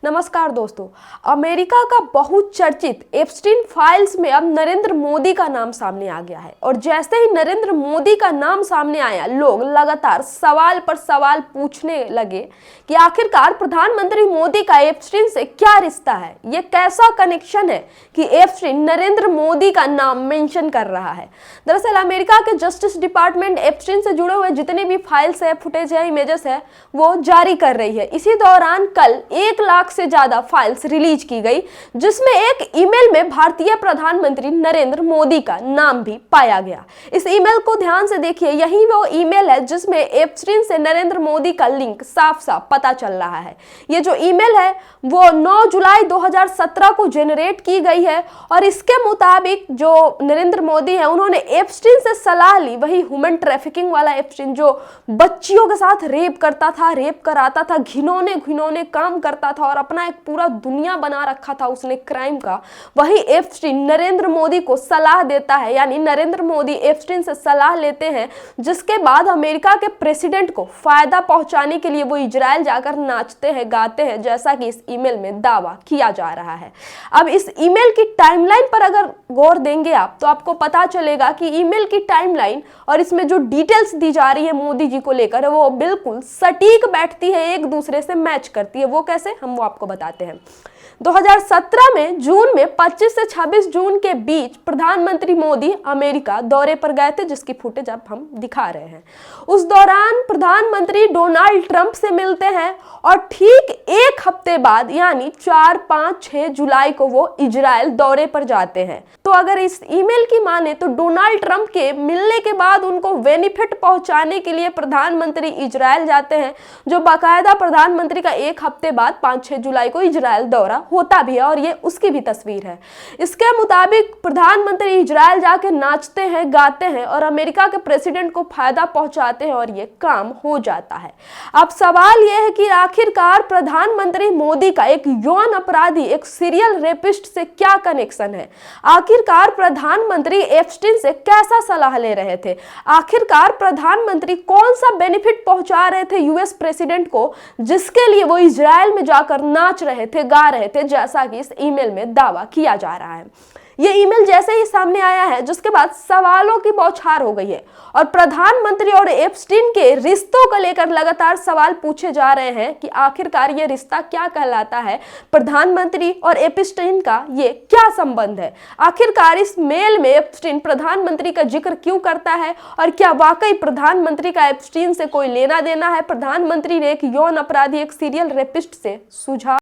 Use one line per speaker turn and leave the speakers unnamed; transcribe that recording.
नमस्कार दोस्तों। अमेरिका का बहुत चर्चित एप्स्टीन फाइल्स में अब नरेंद्र मोदी का नाम सामने आ गया है और जैसे ही नरेंद्र मोदी का नाम सामने आया, लोग लगातार सवाल पर सवाल पूछने लगे कि आखिरकार प्रधानमंत्री मोदी का एप्स्टीन से क्या रिश्ता है। यह कैसा कनेक्शन है कि एप्स्टीन नरेंद्र मोदी का नाम मेंशन कर रहा है। दरअसल अमेरिका के जस्टिस डिपार्टमेंट एप्स्टीन से जुड़े हुए जितने भी फाइल्स है, फुटेज है, इमेजेस है, वो जारी कर रही है। इसी दौरान कल 1 लाख से ज्यादा फाइल्स रिलीज की गई, जिसमें एक ईमेल में भारतीय प्रधानमंत्री नरेंद्र मोदी का नाम भी पाया गया। इस ईमेल को ध्यान से देखिए, यही वो ईमेल है जिसमें एप्स्टीन से नरेंद्र मोदी का लिंक साफ साफ पता चल रहा है। ये जो ईमेल है वो 9 जुलाई 2017 को जनरेट की गई है और इसके मुताबिक जो नरेंद्र मोदी है उन्होंने एप्स्टीन से सलाह ली, वही ह्यूमन ट्रैफिकिंग वाला एप्स्टीन जो बच्चियों के साथ रेप करता था, रेप कराता था, घिनौने काम करता था और अपना एक पूरा दुनिया बना रखा था उसने क्राइम का। वही एप्स्टीन नरेंद्र मोदी को सलाह देता है, यानी नरेंद्र मोदी एप्स्टीन से सलाह लेते हैं, जिसके बाद अमेरिका के प्रेसिडेंट को फायदा पहुंचाने के लिए वो इजराइल जाकर नाचते हैं, गाते हैं, जैसा कि इस ईमेल में दावा किया जा रहा है। अब इस ईमेल की टाइमलाइन पर अगर गौर देंगे आप तो आपको पता चलेगा कि ईमेल की टाइमलाइन और इसमें जो डिटेल्स दी जा रही है मोदी जी को लेकर वो बिल्कुल सटीक बैठती है, एक दूसरे से मैच करती है। वो कैसे, हम वो आपको बताते हैं। 2017 में जून में 25 से 26 जून के बीच प्रधानमंत्री मोदी अमेरिका दौरे पर गए थे, जिसकी फुटेज अब हम दिखा रहे हैं। उस दौरान प्रधानमंत्री डोनाल्ड ट्रंप से मिलते हैं और ठीक 1 हफ्ते बाद यानी 4, 5, 6 जुलाई को वो इजराइल दौरे पर जाते हैं। तो अगर इस ईमेल की माने तो डोनाल्ड ट्रंप के मिलने के बाद उनको बेनिफिट पहुंचाने के लिए प्रधानमंत्री इजराइल जाते हैं, जो बाकायदा प्रधानमंत्री का 1 हफ्ते बाद 5-6 जुलाई को इजराइल दौरा होता भी है और ये उसकी भी तस्वीर है। इसके मुताबिक प्रधानमंत्री इजराइल जाके नाचते हैं, गाते हैं और अमेरिका के प्रेसिडेंट को फायदा पहुंचाते हैं और ये काम हो जाता है। अब सवाल यह है कि आखिरकार प्रधानमंत्री मोदी का एक यौन अपराधी, एक सीरियल रेपिस्ट से क्या कनेक्शन है। आखिरकार प्रधानमंत्री एप्स्टीन से कैसा सलाह ले रहे थे, आखिरकार प्रधानमंत्री कौन सा बेनिफिट पहुंचा रहे थे यूएस प्रेसिडेंट को, जिसके लिए वो इजराइल में जाकर नाच रहे थे, गा रहे थे, जैसा कि इस ईमेल में दावा किया जा रहा है। ये ईमेल जैसे ही सामने आया है, जिसके बाद सवालों की बौछार हो गई है और प्रधानमंत्री और एप्स्टीन के रिश्तों को लेकर लगातार सवाल पूछे जा रहे हैं कि आखिरकार ये रिश्ता क्या कहलाता है, प्रधानमंत्री और एप्स्टीन का ये क्या संबंध है। आखिरकार इस मेल में एप्स्टीन प्रधानमंत्री का जिक्र क्यों करता है और क्या वाकई प्रधानमंत्री का एप्स्टीन से कोई लेना देना है। प्रधानमंत्री ने एक यौन अपराधी, एक सीरियल रेपिस्ट से सुझाव